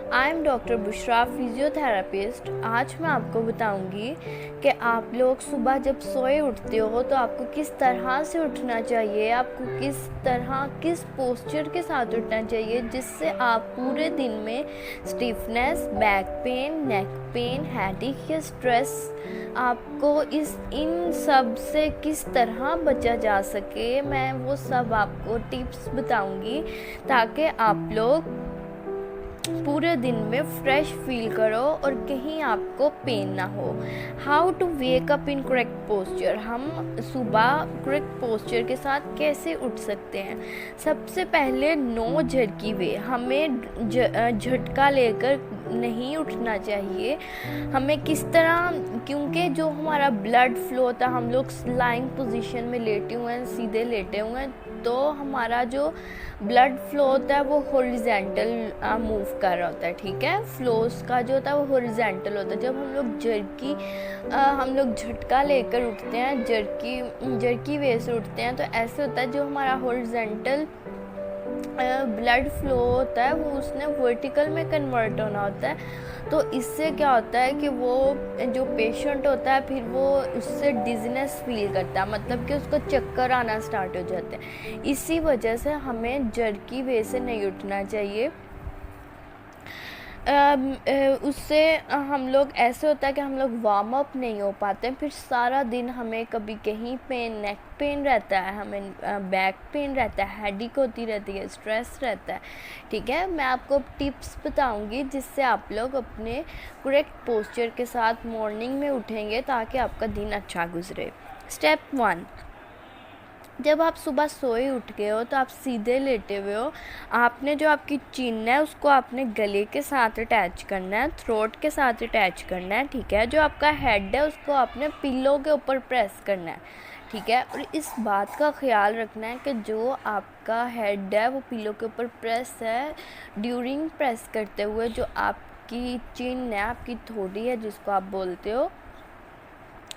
I am doctor Bushra, physiotherapist. आज मैं आपको बताऊंगी कि आप लोग सुबह जब सोए उठते हो तो आपको किस तरह से उठना चाहिए, आपको किस पोस्चर के साथ उठना चाहिए जिससे आप पूरे दिन में stiffness, back pain, neck pain, headache या स्ट्रेस, आपको इन सब से किस तरह बचा जा सके। मैं वो सब आपको टिप्स बताऊंगी ताकि आप लोग पूरे दिन में फ्रेश फील करो और कहीं आपको पेन ना हो। How to wake up in correct posture, हम सुबह करेक्ट पोस्चर के साथ कैसे उठ सकते हैं। सबसे पहले नो झटकी वे, हमें झटका लेकर नहीं उठना चाहिए। हमें किस तरह, क्योंकि जो हमारा ब्लड फ्लो होता है, हम लोग लाइंग पोजीशन में लेटे हुए हैं, सीधे लेटे हुए हैं, तो हमारा जो ब्लड फ्लो होता है वो हॉरिजॉन्टल मूव कर रहा होता है। ठीक है, फ्लोस का जो होता है वो हॉरिजॉन्टल होता है। जब हम लोग झटका लेकर उठते हैं, जर्की वे से उठते हैं, तो ऐसे होता है जो हमारा हॉरिजॉन्टल ब्लड फ्लो होता है वो उसने वर्टिकल में कन्वर्ट होना होता है। तो इससे क्या होता है कि वो जो पेशेंट होता है फिर वो उससे डिजीनेस फील करता है, मतलब कि उसको चक्कर आना स्टार्ट हो जाते हैं। इसी वजह से हमें जर्की वे से नहीं उठना चाहिए। उससे हम लोग ऐसे होता है कि हम लोग वार्म अप नहीं हो पाते, फिर सारा दिन हमें कभी कहीं पेन, नेक पेन रहता है, हमें बैक पेन रहता है, हेडेक होती रहती है, स्ट्रेस रहता है। ठीक है, मैं आपको टिप्स बताऊंगी जिससे आप लोग अपने करेक्ट पोस्चर के साथ मॉर्निंग में उठेंगे ताकि आपका दिन अच्छा गुजरे। स्टेप 1, जब आप सुबह सोए उठ गए हो तो आप सीधे लेटे हुए हो। आपने जो आपकी चिन है उसको आपने गले के साथ अटैच करना है, थ्रोट के साथ अटैच करना है। ठीक है, जो आपका हेड है उसको आपने पिलो के ऊपर प्रेस करना है। ठीक है, और इस बात का ख्याल रखना है कि जो आपका हेड है वो पिलो के ऊपर प्रेस है, ड्यूरिंग प्रेस करते हुए जो आपकी चिन है, आपकी थोड़ी है जिसको आप बोलते हो,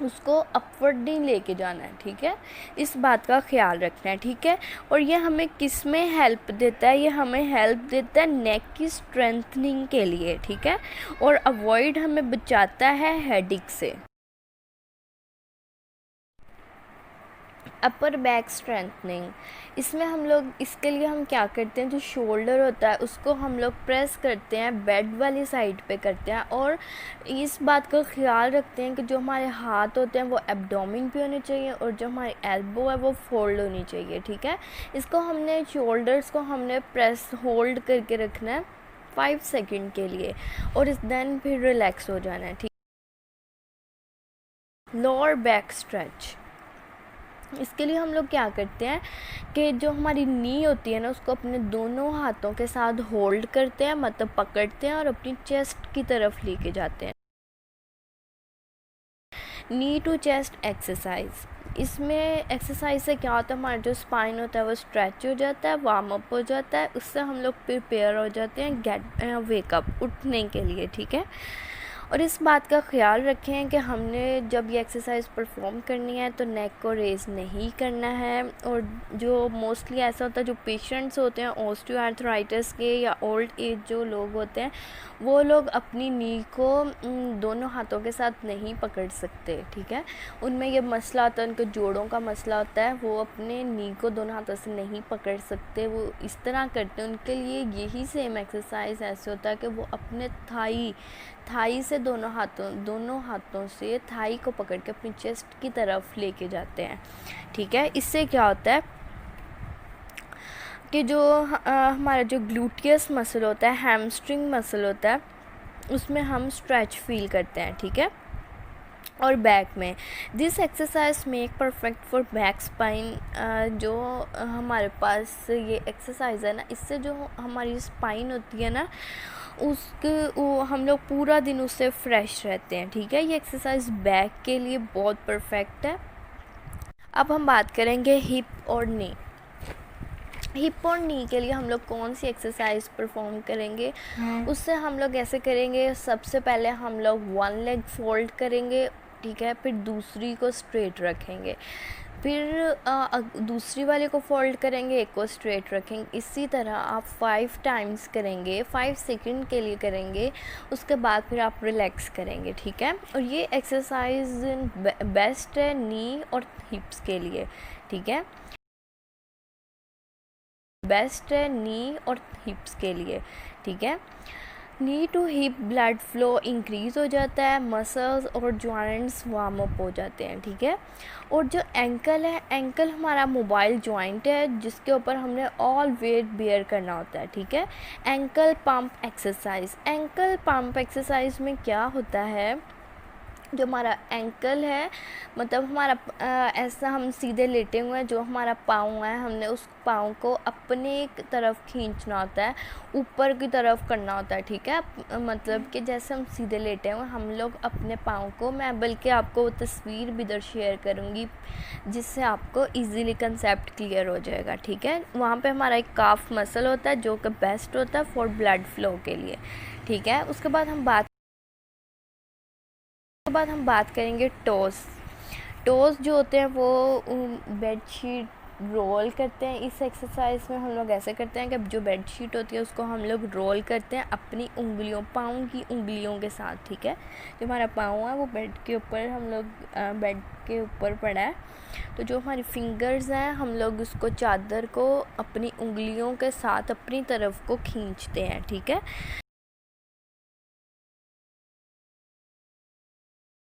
उसको अपवर्ड नहीं लेके जाना है। ठीक है, इस बात का ख्याल रखना है। ठीक है, और ये हमें किस में हेल्प देता है, ये हमें हेल्प देता है नेक की स्ट्रेंथनिंग के लिए। ठीक है, और अवॉइड हमें बचाता है हेडेक से। अपर बैक स्ट्रेंथनिंग, इसमें हम लोग, इसके लिए हम क्या करते हैं, जो शोल्डर होता है उसको हम लोग प्रेस करते हैं, बेड वाली साइड पे करते हैं, और इस बात का ख्याल रखते हैं कि जो हमारे हाथ होते हैं वो एब्डोमेन पे होने चाहिए और जो हमारी एल्बो है वो फोल्ड होनी चाहिए। ठीक है, इसको हमने शोल्डर्स को हमने प्रेस होल्ड करके रखना है 5 सेकेंड के लिए, और इस देन फिर रिलैक्स हो जाना है। ठीक, लोअर बैक स्ट्रेच, इसके लिए हम लोग क्या करते हैं कि जो हमारी नी होती है ना उसको अपने दोनों हाथों के साथ होल्ड करते हैं, मतलब पकड़ते हैं और अपनी चेस्ट की तरफ लेके जाते हैं। नी टू चेस्ट एक्सरसाइज, इसमें एक्सरसाइज से क्या होता है, हमारा जो स्पाइन होता है वो स्ट्रेच हो जाता है, वार्म अप हो जाता है, उससे हम लोग प्रिपेयर हो जाते हैं वेकअप उठने के लिए। ठीक है, और इस बात का ख्याल रखें कि हमने जब ये एक्सरसाइज परफॉर्म करनी है तो नेक को रेज़ नहीं करना है। और जो मोस्टली ऐसा होता है, जो पेशेंट्स होते हैं ऑस्टियोआर्थराइटिस के या ओल्ड एज जो लोग होते हैं, वो लोग अपनी नी को दोनों हाथों के साथ नहीं पकड़ सकते। ठीक है, उनमें ये मसला होता है, उनके जोड़ों का मसला होता है, वो अपने नी को दोनों हाथों से नहीं पकड़ सकते, वो इस तरह करते हैं। उनके लिए यही सेम एक्सरसाइज ऐसे होता है कि वो अपने थाई से दोनों हाथों से थाई को पकड़ के अपनी चेस्ट की तरफ लेके जाते हैं। ठीक है, इससे क्या होता है कि जो हमारा जो ग्लूटियस मसल होता है, हैमस्ट्रिंग मसल होता है, उसमें हम स्ट्रेच फील करते हैं। ठीक है, और बैक में this exercise make perfect for back spine. जो हमारे पास ये एक्सरसाइज है ना, इससे जो हमारी स्पाइन होती है ना वो हम लोग पूरा दिन उससे फ्रेश रहते हैं। ठीक है, ये एक्सरसाइज बैक के लिए बहुत परफेक्ट है। अब हम बात करेंगे हिप और नी। हिप और नी के लिए हम लोग कौन सी एक्सरसाइज परफॉर्म करेंगे, उससे हम लोग ऐसे करेंगे। सबसे पहले हम लोग 1 लेग फोल्ड करेंगे। ठीक है, फिर दूसरी को स्ट्रेट रखेंगे, फिर दूसरी वाले को फोल्ड करेंगे, एक को स्ट्रेट रखेंगे। इसी तरह आप 5 टाइम्स करेंगे, 5 सेकंड के लिए करेंगे, उसके बाद फिर आप रिलैक्स करेंगे, ठीक है। और ये एक्सरसाइज बेस्ट है नी और हिप्स के लिए, ठीक है, बेस्ट है नी और हिप्स के लिए, ठीक है। Knee to hip blood flow increase हो जाता है, मसल्स और जॉइंट्स वार्म अप हो जाते हैं, ठीक है। और जो एंकल है, एंकल हमारा मोबाइल जॉइंट है जिसके ऊपर हमने ऑल वेट बेयर करना होता है, ठीक है। Ankle pump exercise, ankle pump exercise में क्या होता है, जो हमारा एंकल है, मतलब हमारा ऐसा हम सीधे लेटे हुए हैं, जो हमारा पाँव है हमने उस पाँव को अपने तरफ खींचना होता है, ऊपर की तरफ करना होता है, ठीक है। मतलब कि जैसे हम सीधे लेटे हुए हम लोग अपने पाँव को, मैं बल्कि आपको वो तस्वीर भी इधर शेयर करूँगी जिससे आपको इजीली कंसेप्ट क्लियर हो जाएगा, ठीक है। वहाँ पे हमारा एक काफ मसल होता है जो कि बेस्ट होता है फॉर ब्लड फ्लो के लिए, ठीक है। उसके बाद हम बात करेंगे टोस। टोस जो होते हैं वो बेडशीट रोल करते हैं। इस एक्सरसाइज में हम लोग ऐसे करते हैं कि जो बेडशीट होती है उसको हम लोग रोल करते हैं अपनी उंगलियों, पाँव की उंगलियों के साथ, ठीक है। जो हमारा पाँव है वो बेड के ऊपर, हम लोग बेड के ऊपर पड़ा है, तो जो हमारी फिंगर्स हैं हम लोग उसको, चादर को अपनी उंगलियों के साथ अपनी तरफ को खींचते हैं, ठीक है।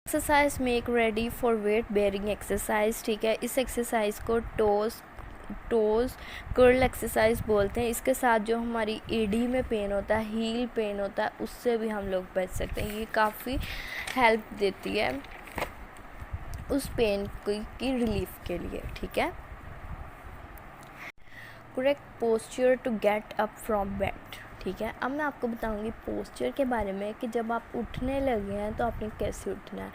Exercise make ready for weight bearing exercise, ठीक है। इस एक्सरसाइज को टोज कर्ल एक्सरसाइज बोलते हैं। इसके साथ जो हमारी एडी में पेन होता है, हील पेन होता है, उससे भी हम लोग बच सकते हैं। ये काफ़ी हेल्प देती है उस पेन की रिलीफ के लिए, ठीक है। Correct posture to get up from bed, ठीक है। अब मैं आपको बताऊंगी पोस्चर के बारे में कि जब आप उठने लगे हैं तो आपने कैसे उठना है।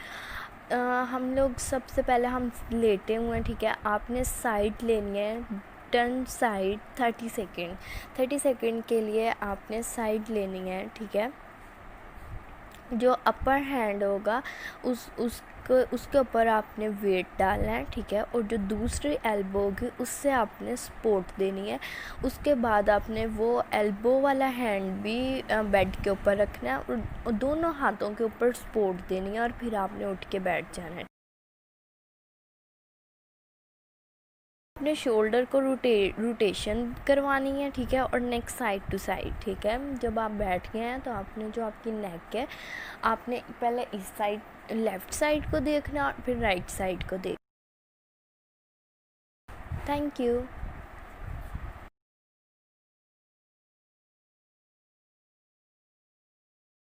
हम लोग सबसे पहले हम लेटे हुए हैं, ठीक है। आपने साइड लेनी है, टर्न साइड 30 सेकेंड के लिए आपने साइड लेनी है, ठीक है। जो अपर हैंड होगा उसके ऊपर आपने वेट डालना है, ठीक है। और जो दूसरी एल्बो होगी उससे आपने सपोर्ट देनी है। उसके बाद आपने वो एल्बो वाला हैंड भी बेड के ऊपर रखना है और दोनों हाथों के ऊपर सपोर्ट देनी है और फिर आपने उठ के बैठ जाना है। अपने शोल्डर को रोटेशन करवानी है, ठीक है। और नेक साइड टू साइड, ठीक है। जब आप बैठ गए हैं तो आपने जो आपकी नेक है, आपने पहले इस साइड लेफ़्ट साइड को देखना और फिर राइट साइड को देख। Thank you.